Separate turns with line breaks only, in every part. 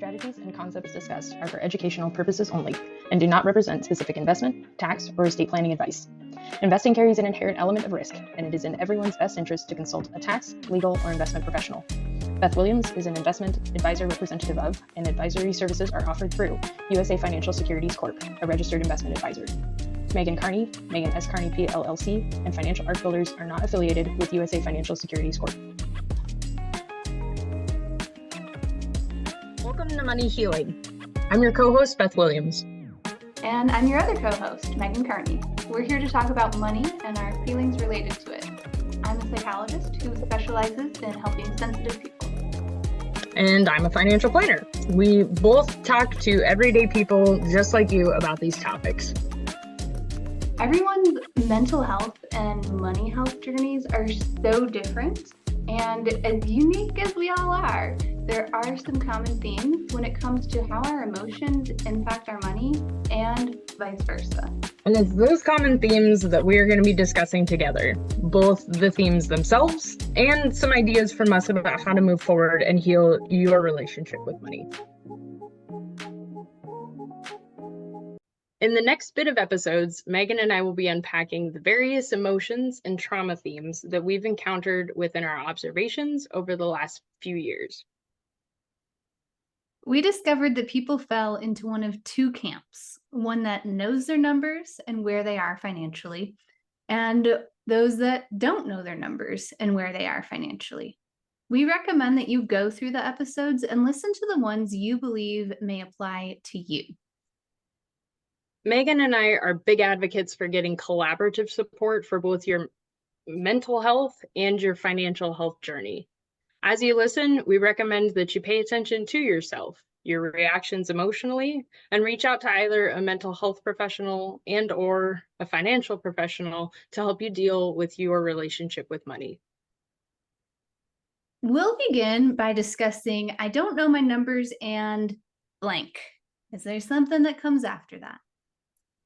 strategies and concepts discussed are for educational purposes only and do not represent specific investment, tax, or estate planning advice. Investing carries an inherent element of risk, and it is in everyone's best interest to consult a tax, legal, or investment professional. Beth Williams is an investment advisor representative of, and advisory services are offered through USA Financial Securities Corp., a registered investment advisor. Megan Carney, Megan S. Carney PLLC, and Financial Arts Builders are not affiliated with USA Financial Securities Corp.
Welcome to Money Healing. I'm your co-host, Beth Williams.
And I'm your other co-host, Megan Carney. We're here to talk about money and our feelings related to it. I'm a psychologist who specializes in helping sensitive people.
And I'm a financial planner. We both talk to everyday people just like you about these topics.
Everyone's mental health and money health journeys are so different. And as unique as we all are, there are some common themes when it comes to how our emotions impact our money and vice versa.
And it's those common themes that we are going to be discussing together, both the themes themselves and some ideas from us about how to move forward and heal your relationship with money. In the next bit of episodes, Megan and I will be unpacking the various emotions and trauma themes that we've encountered within our observations over the last few years.
We discovered that people fell into one of two camps, one that knows their numbers and where they are financially, and those that don't know their numbers and where they are financially. We recommend that you go through the episodes and listen to the ones you believe may apply to you.
Megan and I are big advocates for getting collaborative support for both your mental health and your financial health journey. As you listen, we recommend that you pay attention to yourself, your reactions emotionally, and reach out to either a mental health professional and or a financial professional to help you deal with your relationship with money.
We'll begin by discussing I don't know my numbers and blank. Is there something that comes after that?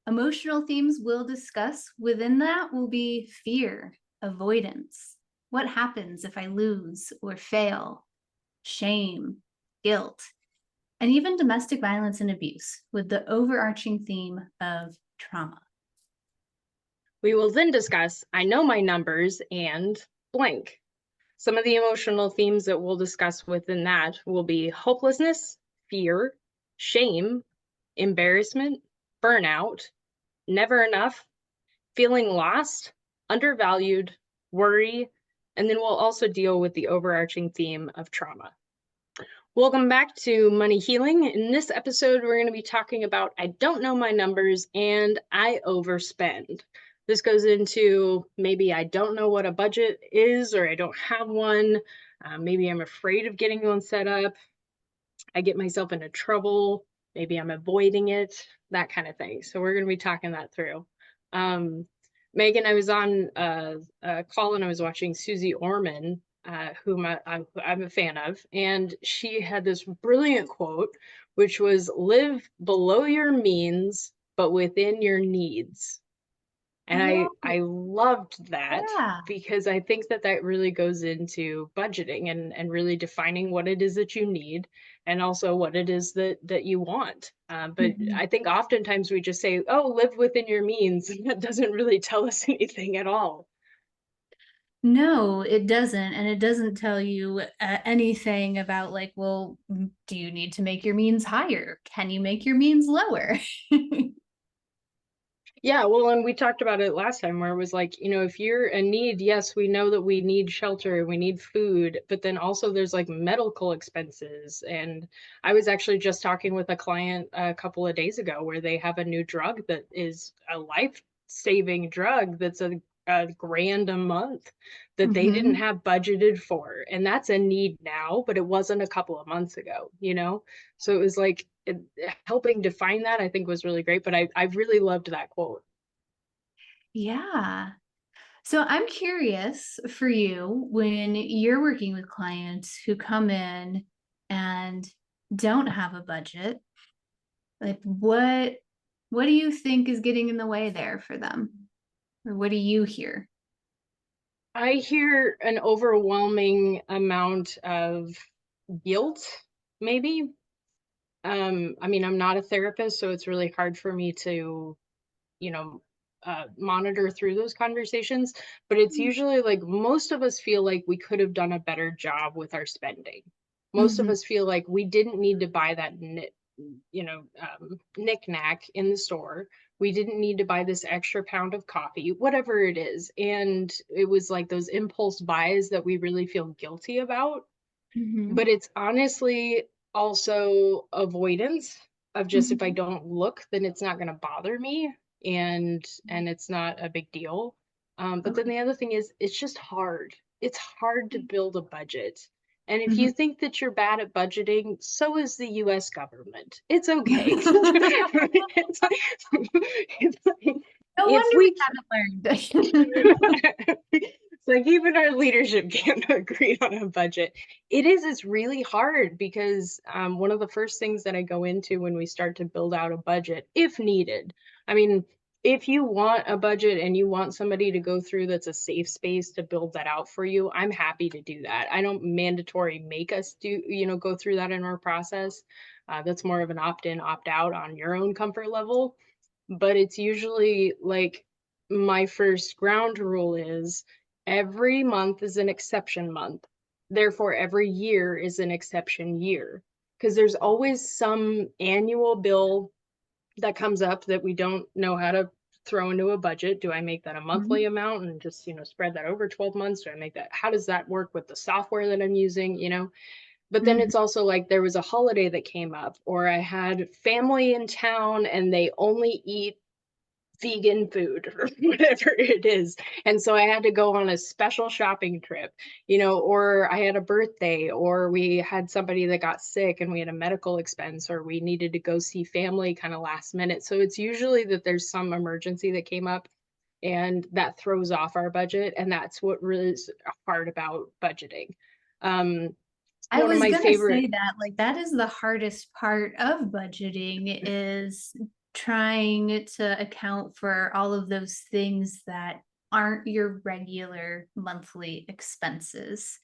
Emotional themes we'll discuss within that will be fear, avoidance. What happens if I lose or fail? Shame, guilt, and even domestic violence and abuse with the overarching theme of trauma.
We will then discuss I know my numbers and blank. Some of the emotional themes that we'll discuss within that will be hopelessness, fear, shame, embarrassment, burnout, never enough, feeling lost, undervalued, worry, and then we'll also deal with the overarching theme of trauma. Welcome back to Money Healing. In this episode, we're going to be talking about I don't know my numbers and I overspend. This goes into maybe I don't know what a budget is or I don't have one. Maybe I'm afraid of getting one set up. I get myself into trouble. Maybe I'm avoiding it, that kind of thing. So we're going to be talking that through. Megan, I was on a call and I was watching Susie Orman, whom I'm a fan of, and she had this brilliant quote, which was live below your means, but within your needs. And I loved that because I think that really goes into budgeting and really defining what it is that you need and also what it is that you want. But I think oftentimes we just say, oh, live within your means. And that doesn't really tell us anything at all.
No, it doesn't. And it doesn't tell you anything about like, well, do you need to make your means higher? Can you make your means lower?
Yeah, well, and we talked about it last time where it was like, if you're in need, yes, we know that we need shelter, we need food, but then also there's like medical expenses. And I was actually just talking with a client a couple of days ago where they have a new drug that is a life-saving drug that's a $1,000 a month that they didn't have budgeted for. And that's a need now, but it wasn't a couple of months ago, So it was like helping define that, I think was really great. But I really loved that quote.
Yeah. So I'm curious for you when you're working with clients who come in and don't have a budget, like what do you think is getting in the way there for them? Or what do you hear?
I hear an overwhelming amount of guilt, maybe. I mean, I'm not a therapist, so it's really hard for me to, you know, monitor through those conversations, but it's usually like most of us feel like we could have done a better job with our spending. Most of
Mhm.
us feel like we didn't need to buy that knick-knack in the store. We didn't need to buy this extra pound of coffee, whatever it is. And it was like those impulse buys that we really feel guilty about.
Mhm.
But it's honestly also avoidance of just if I
Mhm.
don't look, then it's not going to bother me and it's not a big deal. But then
Okay.
the other thing is it's just hard. It's hard to build a budget. And if
Mhm.
you think that you're bad at budgeting, so is the US government. It's okay. It's like, it's like,
No
if
wonder we
we
haven't learned.
it's like even our leadership can't agree on a budget. It's really hard because one of the first things that I go into when we start to build out a budget, if needed, I mean, if you want a budget and you want somebody to go through that's a safe space to build that out for you, I'm happy to do that. I don't mandatory make us do, go through that in our process. That's more of an opt-in, opt-out on your own comfort level. But it's usually like my first ground rule is every month is an exception month. Therefore, every year is an exception year. Because there's always some annual bill that comes up that we don't know how to throw into a budget. Do I make that a monthly
Mhm.
amount and just, spread that over 12 months? Do I make that? How does that work with the software that I'm using? But then
Mhm.
it's also like there was a holiday that came up, or I had family in town and they only eat vegan food or whatever it is. And so I had to go on a special shopping trip, or I had a birthday, or we had somebody that got sick and we had a medical expense, or we needed to go see family kind of last minute. So it's usually that there's some emergency that came up and that throws off our budget. And that's what really is hard about budgeting. Um,
I
one of
was
my
gonna
favorite
say that, like, that is the hardest part of budgeting is trying to account for all of those things that aren't your regular monthly expenses.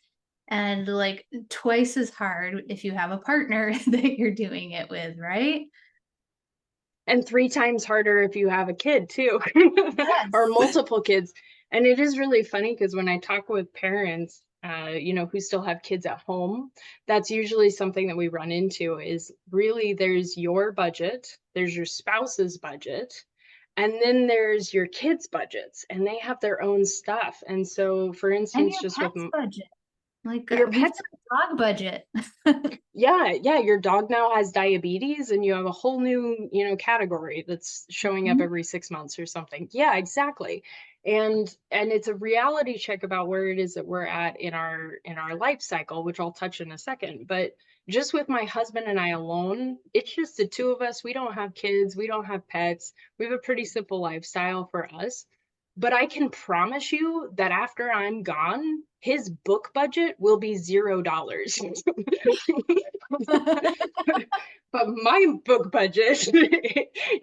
And like twice as hard if you have a partner that you're doing it with, right?
and 3 times harder if you have a kid too, or
Yes.
multiple kids. And it is really funny because when I talk with parents, who still have kids at home, that's usually something that we run into is really there's your budget, there's your spouse's budget, and then there's your kids' budgets, and they have their own stuff. And so, for
And
instance,
your
just with
pet's budget. Like
your
we've
pets.
got a dog budget.
Yeah, your dog now has diabetes and you have a whole new, category that's showing up
Mhm.
every 6 months or something. Yeah, exactly. And it's a reality check about where it is that we're at in our life cycle, which I'll touch in a second. But just with my husband and I alone, it's just the two of us. We don't have kids, we don't have pets. We have a pretty simple lifestyle for us. But I can promise you that after I'm gone, his book budget will be $0. But my book budget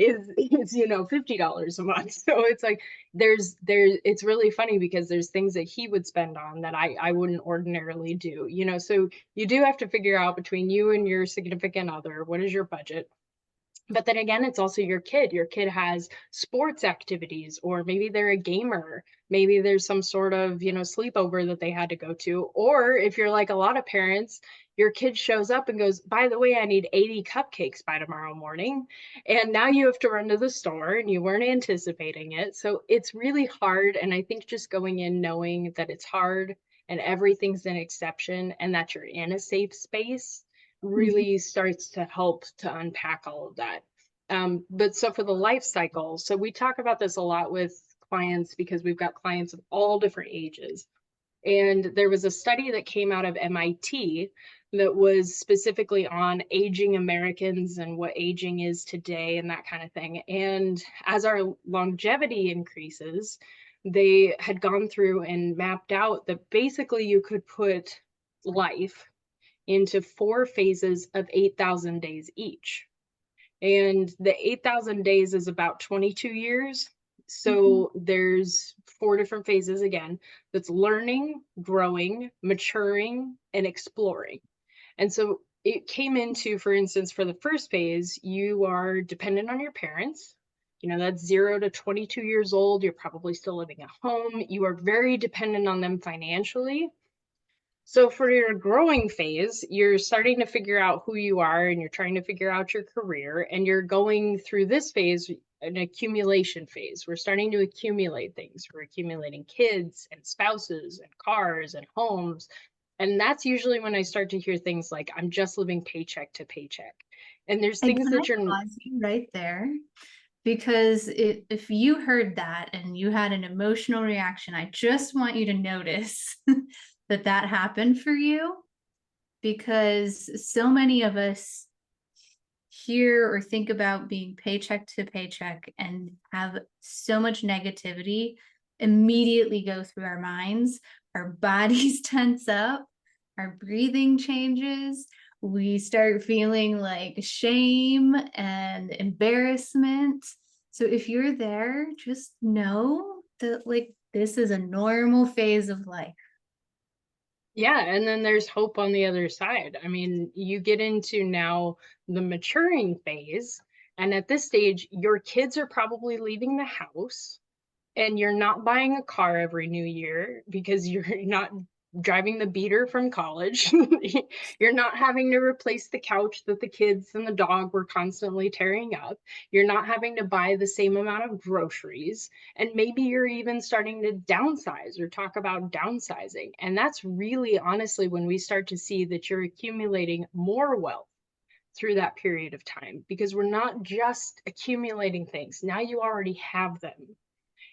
is $50 a month. So it's like there's it's really funny because there's things that he would spend on that I wouldn't ordinarily do. So you do have to figure out between you and your significant other, what is your budget? But then again, it's also your kid. Your kid has sports activities, or maybe they're a gamer. Maybe there's some sort of, sleepover that they had to go to. Or if you're like a lot of parents, your kid shows up and goes, by the way, I need 80 cupcakes by tomorrow morning. And now you have to run to the store and you weren't anticipating it. So it's really hard. And I think just going in knowing that it's hard and everything's an exception and that you're in a safe space
Mhm.
really starts to help to unpack all of that. But so for the life cycle, so we talk about this a lot with clients because we've got clients of all different ages. And there was a study that came out of MIT that was specifically on aging Americans and what aging is today and that kind of thing. And as our longevity increases, they had gone through and mapped out that basically you could put life into 4 phases of 8,000 days each. And the 8,000 days is about 22 years.
Mhm.
So there's 4 different phases again. That's learning, growing, maturing, and exploring. And so it came into, for instance, for the first phase, you are dependent on your parents. That's 0 to 22 years old. You're probably still living at home. You are very dependent on them financially. So for your growing phase, you're starting to figure out who you are and you're trying to figure out your career, and you're going through this phase, an accumulation phase. We're starting to accumulate things. We're accumulating kids and spouses and cars and homes. And that's usually when I start to hear things like, I'm just living paycheck to paycheck. And there's
And
things
can
that
I
you're
pause you right there? Because if you heard that and you had an emotional reaction, I just want you to notice that that happened for you, because so many of us hear or think about being paycheck to paycheck and have so much negativity immediately go through our minds. Our bodies tense up, our breathing changes. We start feeling like shame and embarrassment. So if you're there, just know that like this is a normal phase of life.
Yeah, and then there's hope on the other side. I mean, you get into now the maturing phase, and at this stage, your kids are probably leaving the house, and you're not buying a car every new year because you're not driving the beater from college. You're not having to replace the couch that the kids and the dog were constantly tearing up. You're not having to buy the same amount of groceries. And maybe you're even starting to downsize or talk about downsizing. And that's really honestly when we start to see that you're accumulating more wealth through that period of time, because we're not just accumulating things. Now you already have them.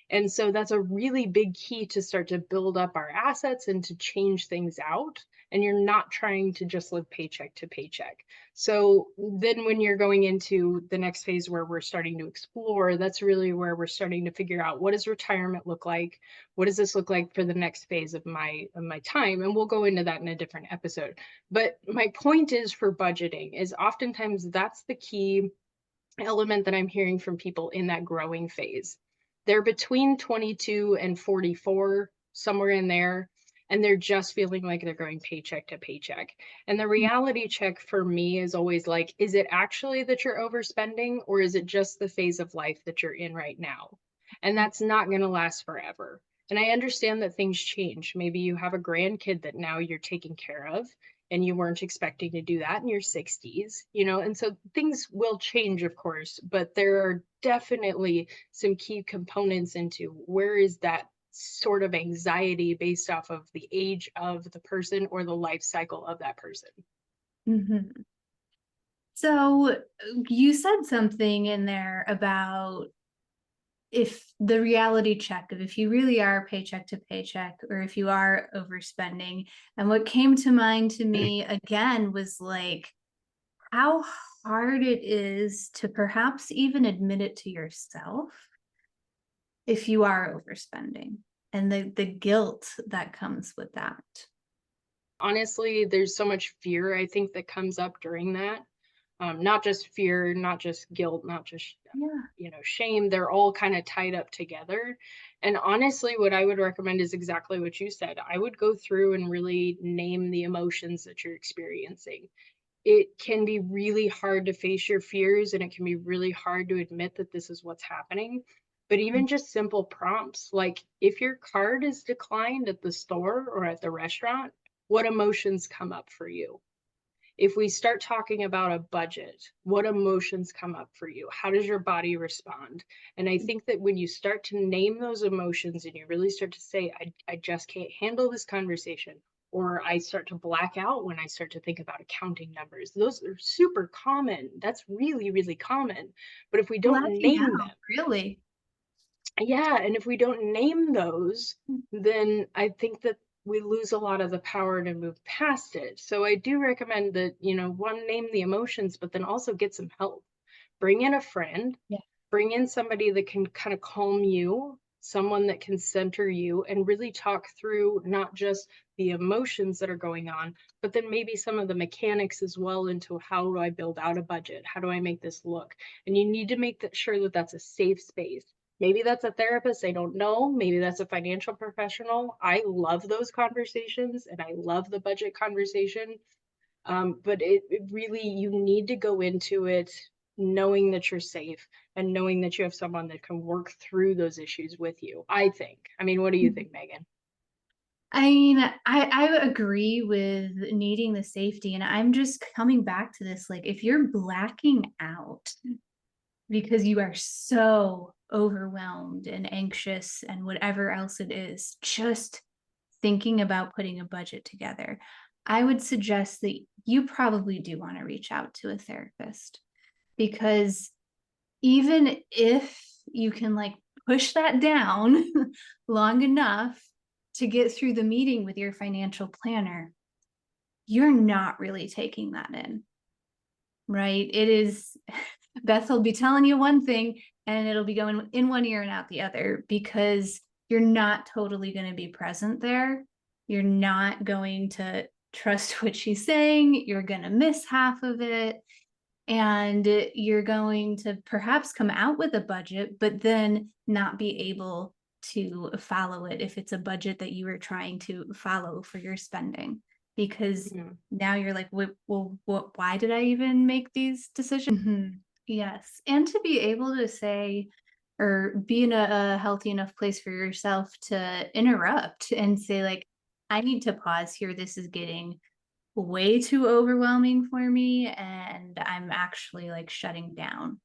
And so that's a really big key to start to build up our assets and to change things out. And you're not trying to just live paycheck to paycheck. So then when you're going into the next phase where we're starting to explore, that's really where we're starting to figure out, what does retirement look like? What does this look like for the next phase of my time? And we'll go into that in a different episode. But my point is, for budgeting, is oftentimes that's the key element that I'm hearing from people in that growing phase. They're between 22 and 44, somewhere in there, and they're just feeling like they're going paycheck to paycheck. And the reality check for me is always like, is it actually that you're overspending, or is it just the phase of life that you're in right now? And that's not going to last forever. And I understand that things change. Maybe you have a grandkid that now you're taking care of, and you weren't expecting to do that in your 60s, and so things will change, of course, but there are definitely some key components into where is that sort of anxiety based off of the age of the person or the life cycle of that person.
Mm-hmm. So you said something in there about if the reality check of if you really are paycheck to paycheck or if you are overspending. And what came to mind to me again was like how hard it is to perhaps even admit it to yourself if you are overspending, and the guilt that comes with that.
Honestly, there's so much fear, I think, that comes up during that. Not just fear, not just guilt, not just shame. They're all kind of tied up together. And honestly, what I would recommend is exactly what you said. I would go through and really name the emotions that you're experiencing. It can be really hard to face your fears, and it can be really hard to admit that this is what's happening. But even just simple prompts, like if your card is declined at the store or at the restaurant, what emotions come up for you? If we start talking about a budget, what emotions come up for you? How does your body respond? And I think that when you start to name those emotions and you really start to say, I just can't handle this conversation, or I start to black out when I start to think about accounting numbers, those are super common. That's really, really common. But if we don't
Blacking
name
out,
them,
really.
yeah, and if we don't name those, then I think that we lose a lot of the power to move past it. So I do recommend that, one, name the emotions, but then also get some help. Bring in a friend,
Yeah.
bring in somebody that can kind of calm you, someone that can center you and really talk through not just the emotions that are going on, but then maybe some of the mechanics as well, into how do I build out a budget? How do I make this look? And you need to make sure that that's a safe space. Maybe that's a therapist, I don't know. Maybe that's a financial professional. I love those conversations and I love the budget conversation. But it really, you need to go into it knowing that you're safe and knowing that you have someone that can work through those issues with you, I think. I mean, what do you think, Megan?
I mean, I agree with needing the safety, and I'm just coming back to this, like, if you're blacking out because you are so overwhelmed and anxious and whatever else it is, just thinking about putting a budget together, I would suggest that you probably do want to reach out to a therapist, because even if you can like push that down long enough to get through the meeting with your financial planner, you're not really taking that in, right? It is, Beth will be telling you one thing and it'll be going in one ear and out the other, because you're not totally going to be present there. You're not going to trust what she's saying. You're going to miss half of it. And you're going to perhaps come out with a budget, but then not be able to follow it if it's a budget that you were trying to follow for your spending. Because now you're like, well, why did I even make these decisions? Yes. And to be able to say, or be in a healthy enough place for yourself to interrupt and say, like, I need to pause here. This is getting way too overwhelming for me, and I'm actually like shutting down.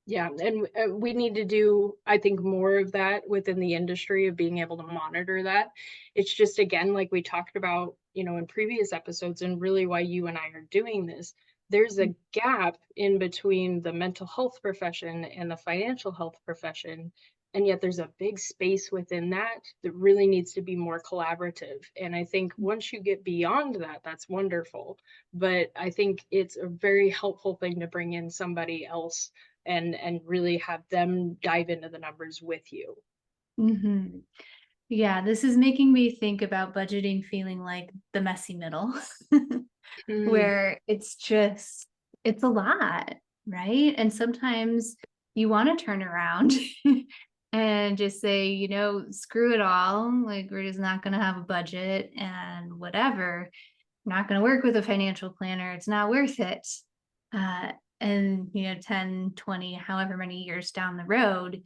Yeah, and we need to do, I think, more of that within the industry of being able to monitor that. It's just, again, like we talked about, in previous episodes, and really why you and I are doing this, there's a gap in between the mental health profession and the financial health profession. And yet there's a big space within that that really needs to be more collaborative. And I think once you get beyond that, that's wonderful. But I think it's a very helpful thing to bring in somebody else and really have them dive into the numbers with you.
Yeah, this is making me think about budgeting feeling like the messy middle, where it's a lot, right? And sometimes you want to turn around and just say, screw it all. Like, we're just not going to have a budget and whatever. Not going to work with a financial planner. It's not worth it. And 10, 20, however many years down the road,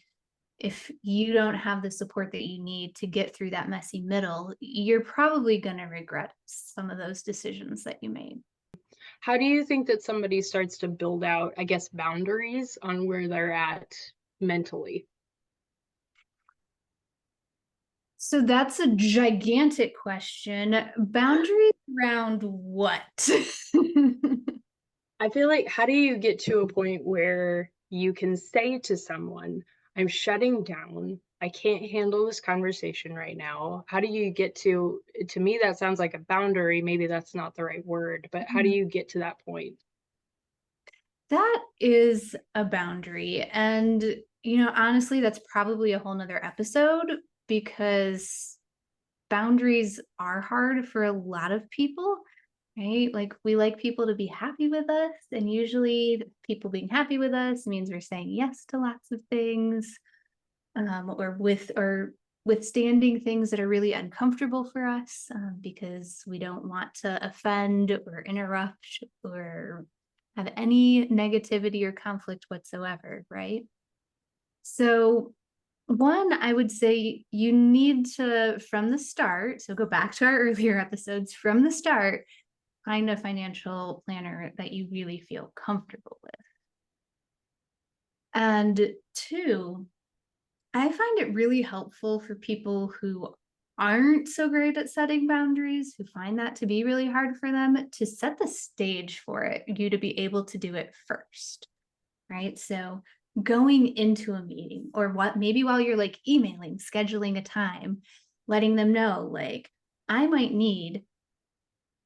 if you don't have the support that you need to get through that messy middle, you're probably going to regret some of those decisions that you made.
How do you think that somebody starts to build out, I guess, boundaries on where they're at mentally?
So that's a gigantic question. Boundaries around what?
I feel like, how do you get to a point where you can say to someone, I'm shutting down, I can't handle this conversation right now? How do you get to me, that sounds like a boundary. Maybe that's not the right word, but how do you get to that point?
That is a boundary. And, honestly, that's probably a whole nother episode, because boundaries are hard for a lot of people, right? Like, we like people to be happy with us. And usually people being happy with us means we're saying yes to lots of things, or withstanding things that are really uncomfortable for us, because we don't want to offend or interrupt or have any negativity or conflict whatsoever, right? So, one, I would say you need to, from the start, so go back to our earlier episodes, from the start, find a financial planner that you really feel comfortable with. And two, I find it really helpful for people who aren't so great at setting boundaries, who find that to be really hard for them, to set the stage for it, you to be able to do it first, right? So going into a meeting, or maybe while you're like emailing, scheduling a time, letting them know, like, I might need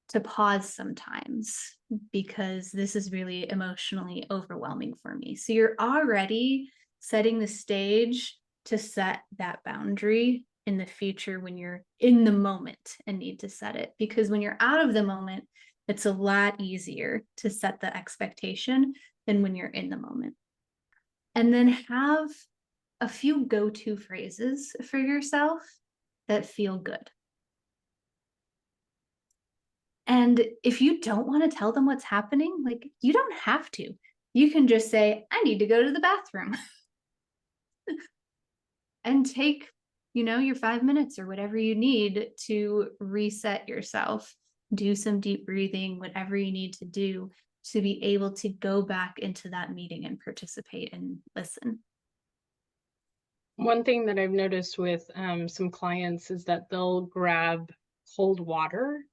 to pause sometimes because this is really emotionally overwhelming for me. So you're already setting the stage to set that boundary in the future when you're in the moment and need to set it. Because when you're out of the moment, it's a lot easier to set the expectation than when you're in the moment. And then have a few go-to phrases for yourself that feel good. And if you don't want to tell them what's happening, like, you don't have to. You can just say, I need to go to the bathroom. And take, your 5 minutes or whatever you need to reset yourself. Do some deep breathing, whatever you need to do to be able to go back into that meeting and participate and listen.
One thing that I've noticed with some clients is that they'll grab cold water,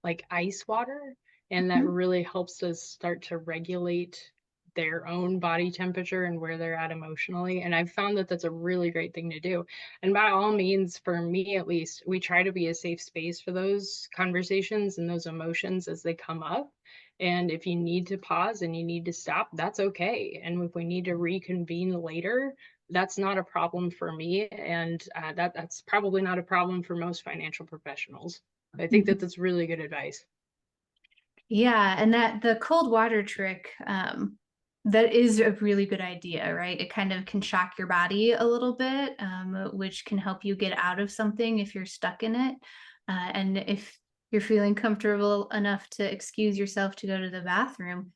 like ice water, and that
Mhm.
really helps us start to regulate their own body temperature and where they're at emotionally. And I've found that that's a really great thing to do. And by all means, for me at least, we try to be a safe space for those conversations and those emotions as they come up. And if you need to pause and you need to stop, that's okay. And if we need to reconvene later, that's not a problem for me. And that's probably not a problem for most financial professionals. I think that that's really good advice.
Yeah, and that the cold water trick, that is a really good idea, right? It kind of can shock your body a little bit, which can help you get out of something if you're stuck in it. And if you're feeling comfortable enough to excuse yourself to go to the bathroom,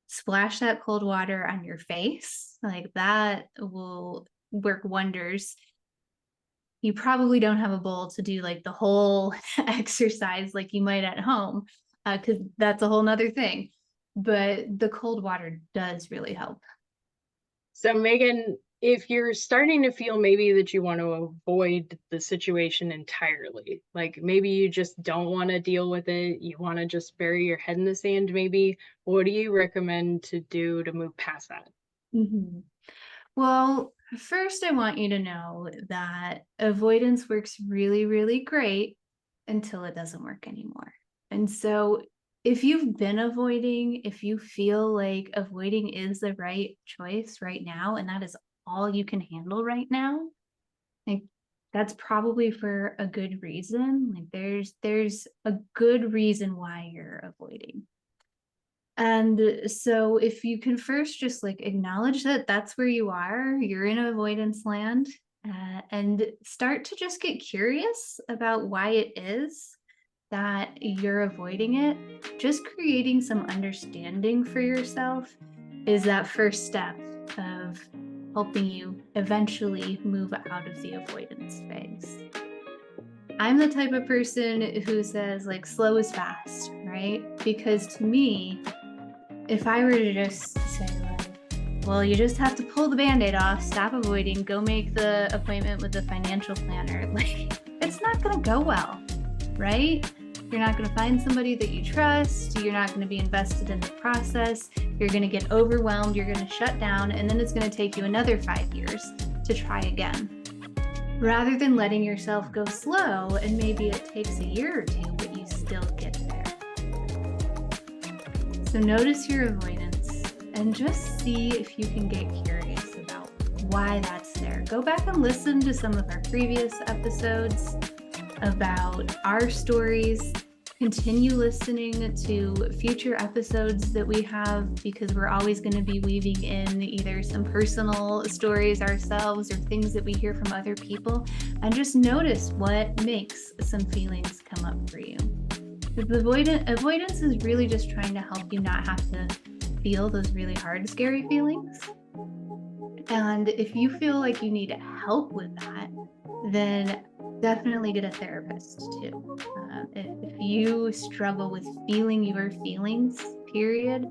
splash that cold water on your face. Like, that will work wonders. You probably don't have a bowl to do like the whole exercise like you might at home, because that's a whole nother thing. But the cold water does really help.
So, Megan, if you're starting to feel maybe that you want to avoid the situation entirely, like maybe you just don't want to deal with it, you want to just bury your head in the sand, maybe, what do you recommend to do to move past that?
Mhm. Well, first, I want you to know that avoidance works really, really great until it doesn't work anymore. And so, if you've been avoiding, if you feel like avoiding is the right choice right now, and that is all you can handle right now, like, that's probably for a good reason. Like, there's a good reason why you're avoiding. And so if you can first just like acknowledge that that's where you are, you're in avoidance land, and start to just get curious about why it is that you're avoiding it. Just creating some understanding for yourself is that first step of helping you eventually move out of the avoidance phase. I'm the type of person who says, like, slow is fast, right? Because to me, if I were to just say, like, well, you just have to pull the Band-Aid off, stop avoiding, go make the appointment with the financial planner, like, it's not going to go well, right? You're not going to find somebody that you trust. You're not going to be invested in the process. You're going to get overwhelmed. You're going to shut down. And then it's going to take you another 5 years to try again. Rather than letting yourself go slow, and maybe it takes a year or two, but you still get there. So notice your avoidance and just see if you can get curious about why that's there. Go back and listen to some of our previous episodes about our stories. Continue listening to future episodes that we have, because we're always going to be weaving in either some personal stories ourselves or things that we hear from other people, and just notice what makes some feelings come up for you. Avoidance is really just trying to help you not have to feel those really hard, scary feelings. And if you feel like you need help with that, then definitely get a therapist too. If you struggle with feeling your feelings, period,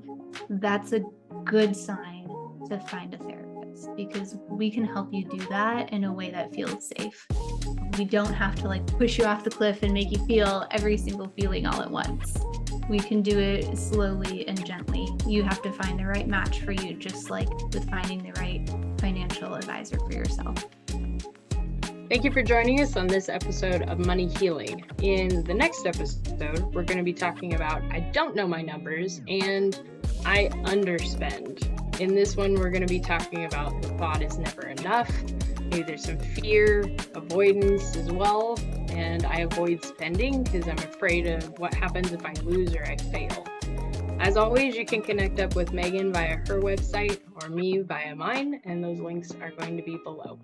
that's a good sign to find a therapist, because we can help you do that in a way that feels safe. We don't have to like push you off the cliff and make you feel every single feeling all at once. We can do it slowly and gently. You have to find the right match for you, just like with finding the right financial advisor for yourself.
Thank you for joining us on this episode of Money Healing. In the next episode, we're going to be talking about I don't know my numbers and I underspend. In this one, we're going to be talking about the thought is never enough. Maybe there's some fear, avoidance as well. And I avoid spending because I'm afraid of what happens if I lose or I fail. As always, you can connect up with Megan via her website or me via mine, and those links are going to be below.